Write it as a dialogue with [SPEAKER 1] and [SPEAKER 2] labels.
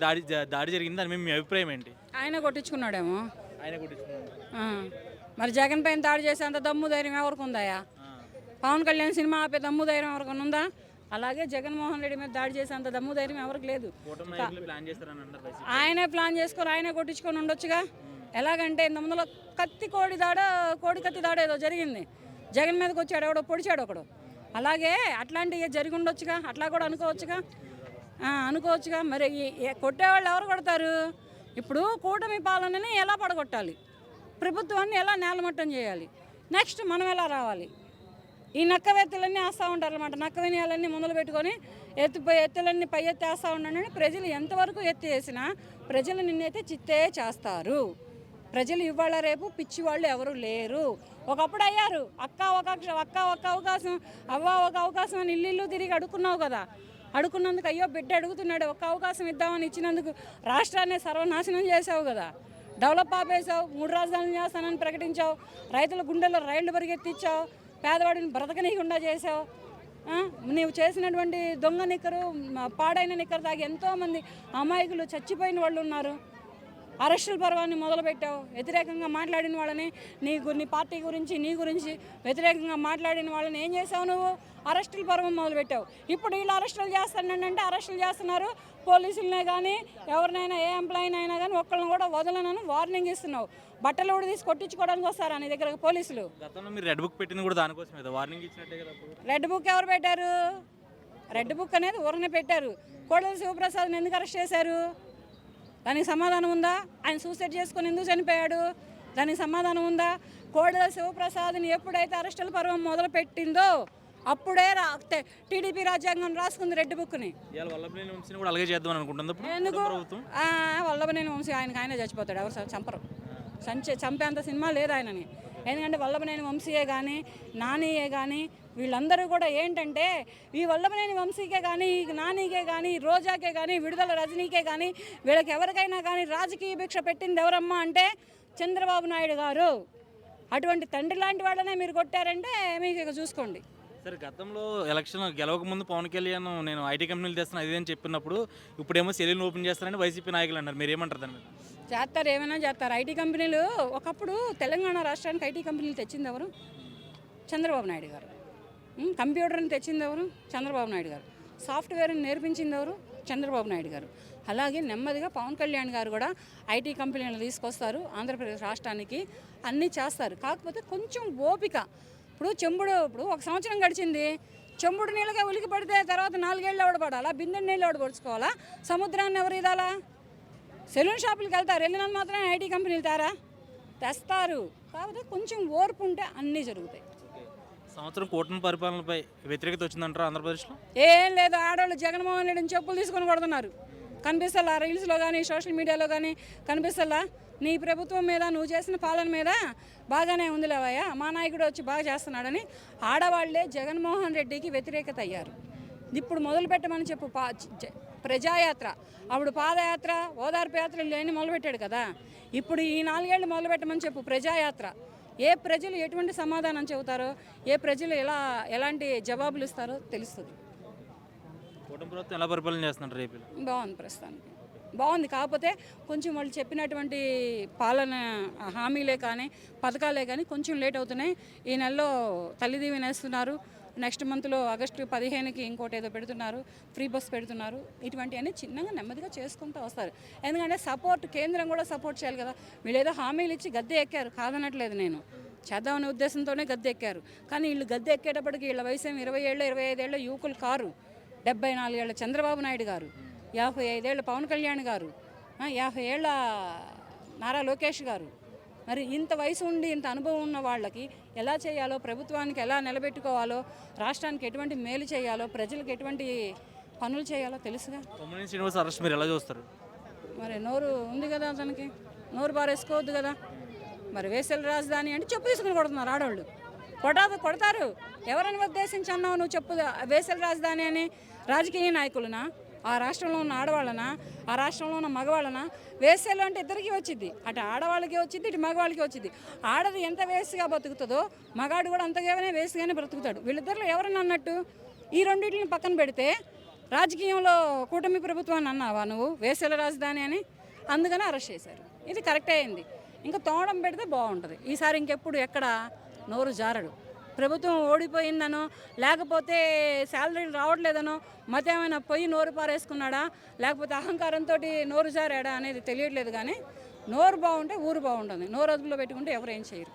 [SPEAKER 1] దాడి జరిగింది దాని మీద మీ అభిప్రాయం ఏంటి?
[SPEAKER 2] ఆయన కొట్టించుకున్నాడేమో.
[SPEAKER 1] ఆయన కొట్టించుకున్నాడు.
[SPEAKER 2] ఆ. మరి జగన్ పైన దాడి చేసేంత దమ్ము ధైర్యం ఎవరికి ఉందాయా? పవన్ కళ్యాణ్ సినిమా ఆపే దమ్ము ధైర్యం ఎవరికైనా ఉందా? అలాగే జగన్మోహన్ రెడ్డి మీద దాడి చేసేంత దమ్ము ధైర్యం ఎవరికి లేదు. ఆయనే ప్లాన్ చేసుకొని ఆయనే కొట్టించుకొని ఉండొచ్చుగా. ఎలాగంటే ఇంత ముందులో కోడి కత్తి దాడ ఏదో జరిగింది. జగన్ మీదకి వచ్చాడు, ఎవడో పొడిచాడు ఒకడు. అలాగే అట్లాంటివి జరిగి ఉండొచ్చుగా, అట్లా కూడా అనుకోవచ్చుగా. మరి కొట్టేవాళ్ళు ఎవరు కొడతారు? ఇప్పుడు కూటమి పాలనని ఎలా పడగొట్టాలి, ప్రభుత్వాన్ని ఎలా నేలమట్టం చేయాలి, నెక్స్ట్ మనం ఎలా రావాలి, ఈ నక్క వెత్తులన్నీ వేస్తూ ఉంటారు అనమాట. నక్క వినయాలన్నీ ముందులు పెట్టుకొని ఎత్తులన్నీ పై ఎత్తి వేస్తూ ఉండండి. ప్రజలు ఎంతవరకు ఎత్తి వేసినా ప్రజలు నిన్నైతే చిత్తే చేస్తారు. ప్రజలు ఇవాళ రేపు పిచ్చి వాళ్ళు ఎవరు లేరు. ఒకప్పుడు అయ్యారు. అక్క ఒక అవకాశం, అవ్వ ఒక అవకాశం అని ఇల్లు తిరిగి అడుక్కున్నావు కదా. అడుక్కున్నందుకు అయ్యో బిడ్డ అడుగుతున్నాడు, ఒక్క అవకాశం ఇద్దామని ఇచ్చినందుకు రాష్ట్రాన్ని సర్వనాశనం చేసావు కదా. డెవలప్ ఆపేసావు, 3 రాజధానులు చేస్తానని ప్రకటించావు, రైతుల గుండెల్లో రైళ్లు పరిగెత్తించావు, పేదవాడిని బ్రతకనీయకుండా చేసావు. నీవు చేసినటువంటి దొంగ నిక్కరు, పాడైన నిక్కరు తాగి ఎంతోమంది అమాయకులు చచ్చిపోయిన వాళ్ళు ఉన్నారు. అరెస్టుల పర్వాన్ని మొదలుపెట్టావు. వ్యతిరేకంగా మాట్లాడిన వాళ్ళని, నీ పార్టీ గురించి, నీ గురించి వ్యతిరేకంగా మాట్లాడిన వాళ్ళని ఏం చేసావు నువ్వు? అరెస్టుల పర్వం మొదలుపెట్టావు. ఇప్పుడు వీళ్ళు అరెస్టులు చేస్తానంటే అరెస్టులు చేస్తున్నారు. పోలీసులనే కానీ ఎవరినైనా ఏ ఎంప్లాయీని అయినా కానీ ఒక్కళ్ళని కూడా వదలనని వార్నింగ్ ఇస్తున్నావు. బట్టలు కూడా తీసి కొట్టించుకోవడానికి వస్తారా నీ దగ్గర పోలీసులు?
[SPEAKER 1] గతంలో మీరు రెడ్ బుక్ పెట్టింది కూడా దానికోసమే, వార్నింగ్ ఇచ్చినట్టే కదా.
[SPEAKER 2] రెడ్ బుక్ ఎవరు పెట్టారు? రెడ్ బుక్ అనేది ఊరనే పెట్టారు. కోడెల శివప్రసాద్ని ఎందుకు అరెస్ట్ చేశారు? దానికి సమాధానం ఉందా? ఆయన సూసైడ్ చేసుకొని ఎందుకు చనిపోయాడు? దానికి సమాధానం ఉందా? కోడెల శివప్రసాద్ని ఎప్పుడైతే అరెస్టుల పర్వం మొదలు పెట్టిందో అప్పుడే టీడీపీ రాజ్యాంగం రాసుకుంది రెడ్ బుక్ని. ఎందుకు? వల్లభనేని వంశీ ఆయనకు చచ్చిపోతాడు, ఎవరు చంపరు. చంపేంత సినిమా లేదు ఆయనని. ఎందుకంటే వల్లభనేని వంశీయే కానీ, నానియే కానీ, వీళ్ళందరూ కూడా ఏంటంటే ఈ వల్లభనేని వంశీకే కానీ, నానికే కానీ, రోజాకే కానీ, విడుదల రజనీకే కానీ, వీళ్ళకి ఎవరికైనా కానీ రాజకీయ భిక్ష పెట్టింది ఎవరమ్మా అంటే చంద్రబాబు నాయుడు గారు. అటువంటి తండ్రి లాంటి వాళ్ళనే మీరు కొట్టారంటే మీకు ఇక చూసుకోండి.
[SPEAKER 1] సరే, గతంలో ఎలక్షన్ గెలవక ముందు పవన్ కళ్యాణ్ నేను ఐటీ కంపెనీలు తెస్తాను అది అని చెప్పినప్పుడు ఇప్పుడేమో సెలూన్ ఓపెన్ చేస్తారని వైసీపీ నాయకులు అన్నారు. మీరు ఏమంటారు దాని మీద?
[SPEAKER 2] చేస్తారు, ఏమైనా చేస్తారు. ఐటీ కంపెనీలు ఒకప్పుడు తెలంగాణ రాష్ట్రానికి ఐటీ కంపెనీలు తెచ్చింది ఎవరు? చంద్రబాబు నాయుడు గారు. కంప్యూటర్ని తెచ్చింది ఎవరు? చంద్రబాబు నాయుడు గారు. సాఫ్ట్వేర్ని నేర్పించింది ఎవరు? చంద్రబాబు నాయుడు గారు. అలాగే నెమ్మదిగా పవన్ కళ్యాణ్ గారు కూడా ఐటీ కంపెనీలు తీసుకొస్తారు ఆంధ్రప్రదేశ్ రాష్ట్రానికి, అన్నీ చేస్తారు. కాకపోతే కొంచెం ఓపిక. ఇప్పుడు 1 సంవత్సరం గడిచింది. చెంబుడు నీళ్ళగా ఉలికి పడితే తర్వాత 4 ఏళ్ళు ఎవడు పడాలా? బిందె నీళ్ళు ఎవడు పడుచుకోవాలా? సముద్రాన్ని ఎవరు ఇదాలా? సెలూన్ షాపులకు వెళ్తారు, వెళ్ళినంత మాత్రం ఐటీ కంపెనీలు తెస్తారు. కాకపోతే కొంచెం ఓర్పు ఉంటే అన్నీ జరుగుతాయి.
[SPEAKER 1] సంవత్సరం కూటమి పరిపాలనపై వ్యతిరేకత వచ్చిందంటారా ఆంధ్రప్రదేశ్లో?
[SPEAKER 2] ఏం లేదు. ఆడవాళ్ళు జగన్మోహన్ రెడ్డిని చెప్పులు తీసుకొని కొడుతున్నారు. కనిపిస్తలా? రీల్స్లో కానీ సోషల్ మీడియాలో కానీ కనిపిస్తలా? నీ ప్రభుత్వం మీద, నువ్వు చేసిన పాలన మీద బాగానే ఉందిలేవయ్యా, మా నాయకుడు వచ్చి బాగా చేస్తున్నాడని ఆడవాళ్లే జగన్మోహన్ రెడ్డికి వ్యతిరేకత అయ్యారు. ఇప్పుడు మొదలు పెట్టమని చెప్పు ప్రజాయాత్ర. అప్పుడు పాదయాత్ర, ఓదార్పు యాత్ర లేని మొదలుపెట్టాడు కదా. ఇప్పుడు ఈ 4 ఏళ్ళు మొదలు పెట్టమని చెప్పు ప్రజాయాత్ర. ఏ ప్రజలు ఎటువంటి సమాధానం చెబుతారో, ఏ ప్రజలు ఎలాంటి జవాబులు ఇస్తారో తెలుస్తుంది.
[SPEAKER 1] కూటమి ప్రభుత్వం ఎలా పరిపాలన చేస్తున్నారు రేపు?
[SPEAKER 2] బాగుంది, ప్రస్తుతానికి బాగుంది. కాకపోతే కొంచెం వాళ్ళు చెప్పినటువంటి పాలన హామీలే కానీ, పథకాలే కానీ కొంచెం లేట్ అవుతున్నాయి. ఈ నెలలో తల్లి దీవెన వేస్తున్నారు. నెక్స్ట్ మంత్లో ఆగస్టు 15కి ఇంకోటి ఏదో పెడుతున్నారు, ఫ్రీ బస్ పెడుతున్నారు. ఇటువంటివన్నీ చిన్నగా నెమ్మదిగా చేసుకుంటూ వస్తారు. ఎందుకంటే కేంద్రం కూడా సపోర్ట్ చేయాలి కదా. వీళ్ళు ఏదో హామీలు ఇచ్చి గద్దె ఎక్కారు, కాదనట్లేదు నేను, చేద్దామనే ఉద్దేశంతోనే గద్దె ఎక్కారు. కానీ వీళ్ళు గద్దె ఎక్కేటప్పటికి వీళ్ళ వయసు 20 ఏళ్ళు 25 ఏళ్ళ యువకులు కారు. 74 ఏళ్ళ చంద్రబాబు నాయుడు గారు, 55 ఏళ్ళ పవన్ కళ్యాణ్ గారు, 50 ఏళ్ళ నారా లోకేష్ గారు. మరి ఇంత వయసు ఉండి ఇంత అనుభవం ఉన్న వాళ్ళకి ఎలా చేయాలో, ప్రభుత్వానికి ఎలా నిలబెట్టుకోవాలో, రాష్ట్రానికి ఎటువంటి మేలు చేయాలో, ప్రజలకు ఎటువంటి పనులు చేయాలో తెలుసుగా.
[SPEAKER 1] కొమ్మినేని శ్రీనివాస్ అరెస్ట్ మీరు ఎలా చూస్తారు?
[SPEAKER 2] మరి నోరు ఉంది కదా అతనికి, నోరు బారేసుకోవద్దు కదా. మరి వేసల రాజధాని అంటే చెప్పు తీసుకుని కొడుతున్నారు ఆడవాళ్ళు. కొడతారు. ఎవరిని ఉద్దేశించి అన్నావు నువ్వు? చెప్పు వేసల రాజధాని అని రాజకీయ నాయకులనా, ఆ రాష్ట్రంలో ఉన్న ఆడవాళ్ళనా, ఆ రాష్ట్రంలో ఉన్న మగవాళ్ళనా? వేసేలు అంటే ఇద్దరికి వచ్చింది, అటు ఆడవాళ్ళకి వచ్చింది, ఇటు మగవాళ్ళకి వచ్చింది. ఆడది ఎంత వేసిగా బతుకుతుందో మగాడు కూడా అంతగానే వేసిగానే బ్రతుకుతాడు. వీళ్ళిద్దరిలో ఎవరన్నా అన్నట్టు? ఈ రెండింటిని పక్కన పెడితే రాజకీయంలో కూటమి ప్రభుత్వాన్ని అన్నావా నువ్వు వేసల రాజధాని అని? అందుకని అరెస్ట్ చేశారు. ఇది కరెక్ట్ అయింది. ఇంకా తోడం పెడితే బాగుంటుంది. ఈసారి ఇంకెప్పుడు ఎక్కడ నోరు జారడు. ప్రభుత్వం ఓడిపోయిందనో లేకపోతే శాలరీలు రావట్లేదనో మతేమైనా పోయి నోరు పారేసుకున్నాడా లేకపోతే అహంకారంతో నోరు జారాడా అనేది తెలియట్లేదు. కానీ నోరు బాగుంటే ఊరు బాగుంటుంది. నోరు అదుపులో పెట్టుకుంటే ఎవరు ఏం చేయరు.